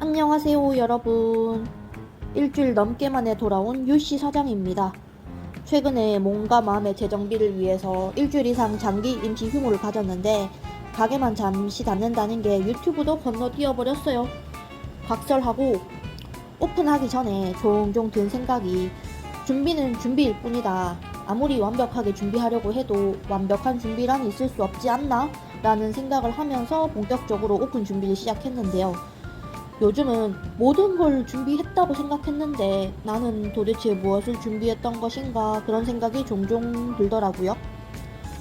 안녕하세요 여러분. 일주일 넘게 만에 돌아온 유씨 사장입니다. 최근에 몸과 마음의 재정비를 위해서 일주일 이상 장기 임시 휴무를 가졌는데 가게만 잠시 닫는다는 게 유튜브도 건너뛰어 버렸어요. 각설하고 오픈하기 전에 종종 든 생각이 준비는 준비일 뿐이다. 아무리 완벽하게 준비하려고 해도 완벽한 준비란 있을 수 없지 않나? 라는 생각을 하면서 본격적으로 오픈 준비를 시작했는데요. 요즘은 모든 걸 준비했다고 생각했는데 나는 도대체 무엇을 준비했던 것인가 그런 생각이 종종 들더라고요.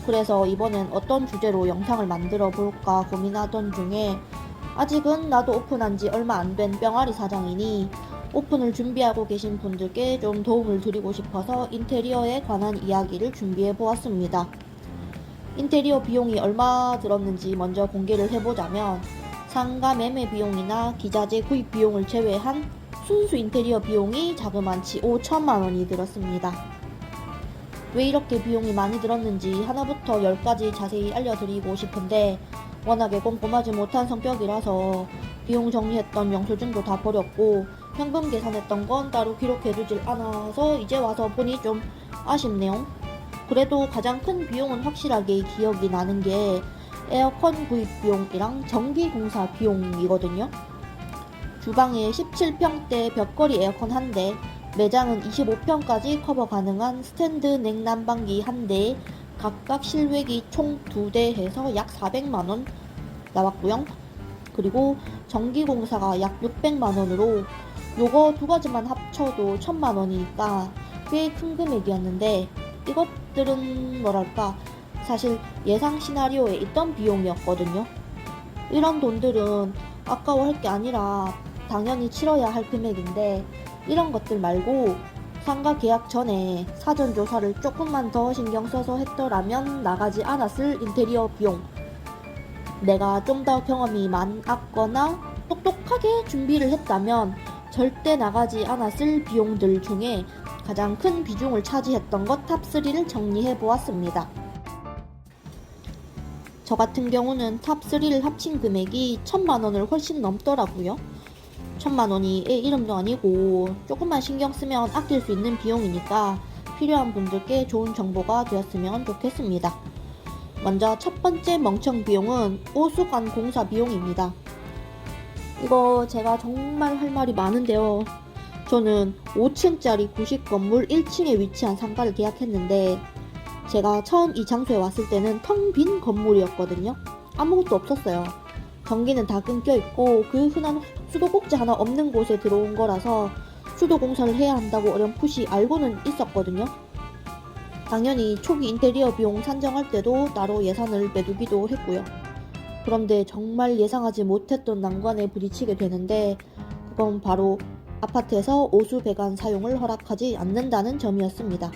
그래서 이번엔 어떤 주제로 영상을 만들어 볼까 고민하던 중에 아직은 나도 오픈한 지 얼마 안 된 뿅아리 사장이니 오픈을 준비하고 계신 분들께 좀 도움을 드리고 싶어서 인테리어에 관한 이야기를 준비해 보았습니다. 인테리어 비용이 얼마 들었는지 먼저 공개를 해보자면 상가 매매 비용이나 기자재 구입 비용을 제외한 순수 인테리어 비용이 자그만치 5천만 원이 들었습니다. 왜 이렇게 비용이 많이 들었는지 하나부터 열까지 자세히 알려드리고 싶은데 워낙에 꼼꼼하지 못한 성격이라서 비용 정리했던 영수증도 다 버렸고 현금 계산했던 건 따로 기록해두질 않아서 이제 와서 보니 좀 아쉽네요. 그래도 가장 큰 비용은 확실하게 기억이 나는 게 에어컨 구입 비용이랑 전기 공사 비용이거든요. 주방에 17평대 벽걸이 에어컨 한 대, 매장은 25평까지 커버 가능한 스탠드 냉난방기 한 대, 각각 실외기 총 2대 해서 약 400만원 나왔고요. 그리고 전기 공사가 약 600만원으로 요거 두 가지만 합쳐도 1000만원이니까 꽤 큰 금액이었는데 이것들은 뭐랄까 사실 예상 시나리오에 있던 비용이었거든요. 이런 돈들은 아까워할 게 아니라 당연히 치러야 할 금액인데 이런 것들 말고 상가 계약 전에 사전 조사를 조금만 더 신경 써서 했더라면 나가지 않았을 인테리어 비용, 내가 좀 더 경험이 많았거나 똑똑하게 준비를 했다면 절대 나가지 않았을 비용들 중에 가장 큰 비중을 차지했던 것 탑3를 정리해 보았습니다. 저 같은 경우는 탑3를 합친 금액이 1000만원을 훨씬 넘더라고요. 1000만원이 애 이름도 아니고 조금만 신경 쓰면 아낄 수 있는 비용이니까 필요한 분들께 좋은 정보가 되었으면 좋겠습니다. 먼저 첫 번째 멍청 비용은 오수관 공사 비용입니다. 이거 제가 정말 할 말이 많은데요. 저는 5층짜리 구식 건물 1층에 위치한 상가를 계약했는데 제가 처음 이 장소에 왔을 때는 텅 빈 건물이었거든요. 아무것도 없었어요. 전기는 다 끊겨 있고 그 흔한 수도꼭지 하나 없는 곳에 들어온 거라서 수도 공사를 해야 한다고 어렴풋이 알고는 있었거든요. 당연히 초기 인테리어 비용 산정할 때도 따로 예산을 빼두기도 했고요. 그런데 정말 예상하지 못했던 난관에 부딪히게 되는데 그건 바로 아파트에서 오수 배관 사용을 허락하지 않는다는 점이었습니다.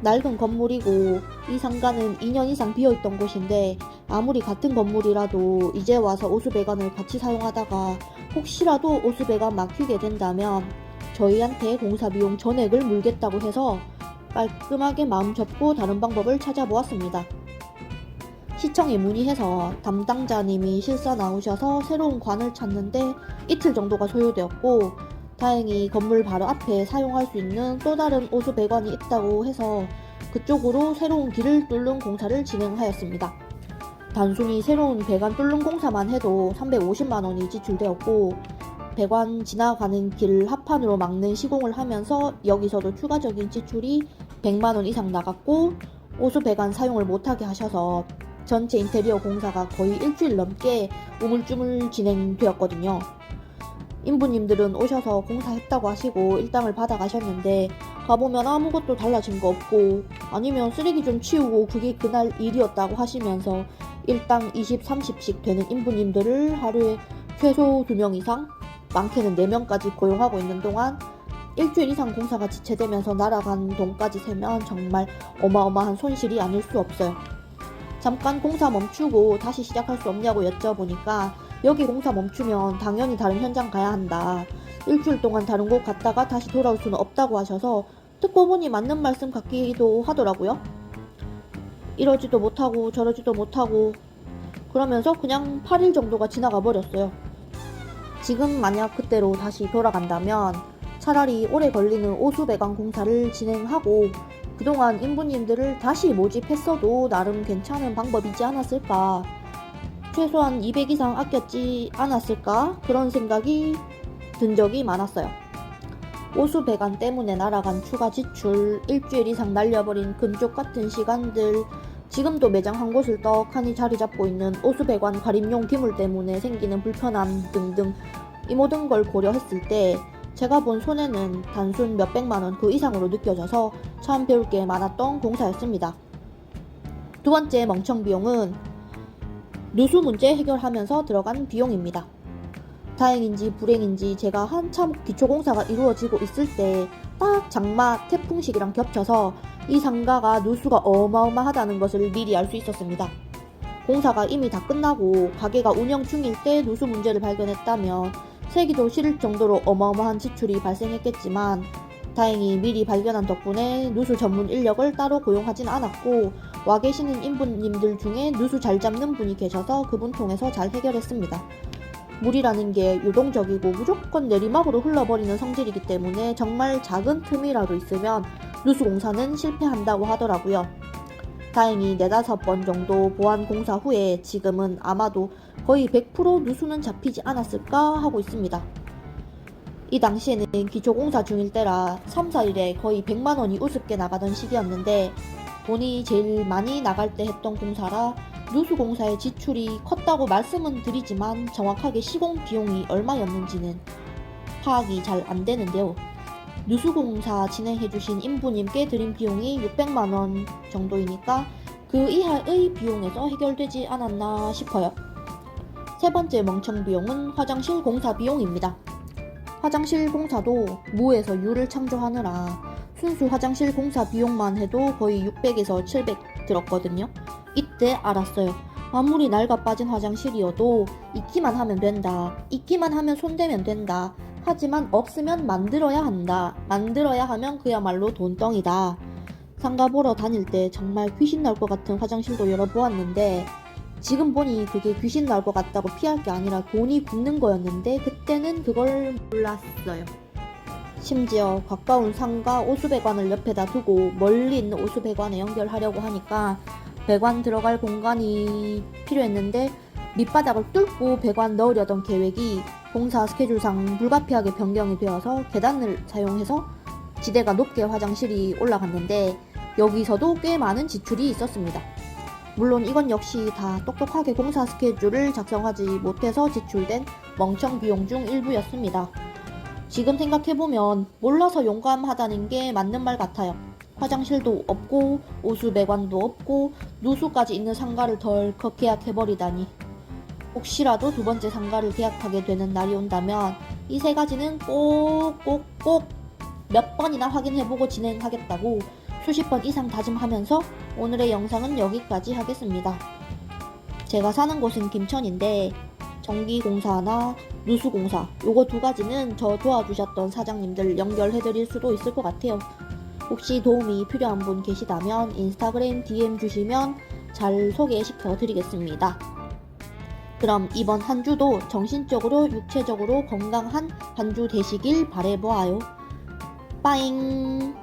낡은 건물이고 이 상가는 2년 이상 비어있던 곳인데 아무리 같은 건물이라도 이제 와서 오수배관을 같이 사용하다가 혹시라도 오수배관 막히게 된다면 저희한테 공사비용 전액을 물겠다고 해서 깔끔하게 마음 접고 다른 방법을 찾아보았습니다. 시청에 문의해서 담당자님이 실사 나오셔서 새로운 관을 찾는데 이틀 정도가 소요되었고 다행히 건물 바로 앞에 사용할 수 있는 또 다른 오수 배관이 있다고 해서 그쪽으로 새로운 길을 뚫는 공사를 진행하였습니다. 단순히 새로운 배관 뚫는 공사만 해도 350만원이 지출되었고 배관 지나가는 길 합판으로 막는 시공을 하면서 여기서도 추가적인 지출이 100만원 이상 나갔고 오수 배관 사용을 못하게 하셔서 전체 인테리어 공사가 거의 일주일 넘게 우물쭈물 진행되었거든요. 인부님들은 오셔서 공사했다고 하시고 일당을 받아가셨는데 가보면 아무것도 달라진 거 없고 아니면 쓰레기 좀 치우고 그게 그날 일이었다고 하시면서 일당 20, 30씩 되는 인부님들을 하루에 최소 2명 이상, 많게는 4명까지 고용하고 있는 동안 일주일 이상 공사가 지체되면서 날아간 돈까지 세면 정말 어마어마한 손실이 아닐 수 없어요. 잠깐 공사 멈추고 다시 시작할 수 없냐고 여쭤보니까 여기 공사 멈추면 당연히 다른 현장 가야 한다. 일주일 동안 다른 곳 갔다가 다시 돌아올 수는 없다고 하셔서 듣고 보니 맞는 말씀 같기도 하더라고요. 이러지도 못하고 저러지도 못하고 그러면서 그냥 8일 정도가 지나가 버렸어요. 지금 만약 그때로 다시 돌아간다면 차라리 오래 걸리는 오수배관 공사를 진행하고 그동안 인부님들을 다시 모집했어도 나름 괜찮은 방법이지 않았을까. 최소한 200 이상 아꼈지 않았을까? 그런 생각이 든 적이 많았어요. 오수배관 때문에 날아간 추가 지출, 일주일 이상 날려버린 금쪽 같은 시간들, 지금도 매장 한 곳을 떡하니 자리 잡고 있는 오수배관 가림용 기물 때문에 생기는 불편함 등등 이 모든 걸 고려했을 때 제가 본 손해는 단순 몇백만원 그 이상으로 느껴져서 참 배울 게 많았던 공사였습니다. 두 번째 멍청 비용은 누수 문제 해결하면서 들어간 비용입니다. 다행인지 불행인지 제가 한참 기초공사가 이루어지고 있을 때 딱 장마 태풍 시기랑 겹쳐서 이 상가가 누수가 어마어마하다는 것을 미리 알 수 있었습니다. 공사가 이미 다 끝나고 가게가 운영 중일 때 누수 문제를 발견했다면 세기도 싫을 정도로 어마어마한 지출이 발생했겠지만 다행히 미리 발견한 덕분에 누수 전문 인력을 따로 고용하진 않았고 와 계시는 인부님들 중에 누수 잘 잡는 분이 계셔서 그분 통해서 잘 해결했습니다. 물이라는 게 유동적이고 무조건 내리막으로 흘러버리는 성질이기 때문에 정말 작은 틈이라도 있으면 누수 공사는 실패한다고 하더라고요. 다행히 4-5번 정도 보완 공사 후에 지금은 아마도 거의 100% 누수는 잡히지 않았을까 하고 있습니다. 이 당시에는 기초공사 중일 때라 3-4일에 거의 100만원이 우습게 나가던 시기였는데 돈이 제일 많이 나갈 때 했던 공사라 누수공사의 지출이 컸다고 말씀은 드리지만 정확하게 시공 비용이 얼마였는지는 파악이 잘 안되는데요. 누수공사 진행해주신 인부님께 드린 비용이 600만원 정도이니까 그 이하의 비용에서 해결되지 않았나 싶어요. 세 번째 멍청 비용은 화장실 공사 비용입니다. 화장실 공사도 무에서 유를 창조하느라 순수 화장실 공사 비용만 해도 거의 600에서 700 들었거든요. 이때 알았어요. 아무리 낡아 빠진 화장실이어도 있기만 하면 된다. 있기만 하면 손대면 된다. 하지만 없으면 만들어야 한다. 만들어야 하면 그야말로 돈덩이다. 상가 보러 다닐 때 정말 귀신 나올 것 같은 화장실도 열어보았는데 지금 보니 그게 귀신 나올 것 같다고 피할 게 아니라 돈이 굳는 거였는데 그때는 그걸 몰랐어요. 심지어 가까운 상가 오수배관을 옆에다 두고 멀리 있는 오수배관에 연결하려고 하니까 배관 들어갈 공간이 필요했는데 밑바닥을 뚫고 배관 넣으려던 계획이 공사 스케줄상 불가피하게 변경이 되어서 계단을 사용해서 지대가 높게 화장실이 올라갔는데 여기서도 꽤 많은 지출이 있었습니다. 물론 이건 역시 다 똑똑하게 공사 스케줄을 작성하지 못해서 지출된 멍청 비용 중 일부였습니다. 지금 생각해보면 몰라서 용감하다는 게 맞는 말 같아요. 화장실도 없고 오수배관도 없고 누수까지 있는 상가를 덜컥 계약해버리다니. 혹시라도 두 번째 상가를 계약하게 되는 날이 온다면 이 세 가지는 꼭 몇 번이나 확인해보고 진행하겠다고 수십 번 이상 다짐하면서 오늘의 영상은 여기까지 하겠습니다. 제가 사는 곳은 김천인데 전기공사나 누수공사 요거 두 가지는 저 도와주셨던 사장님들 연결해드릴 수도 있을 것 같아요. 혹시 도움이 필요한 분 계시다면 인스타그램 DM 주시면 잘 소개시켜 드리겠습니다. 그럼 이번 한 주도 정신적으로 육체적으로 건강한 한 주 되시길 바라보아요. 빠잉.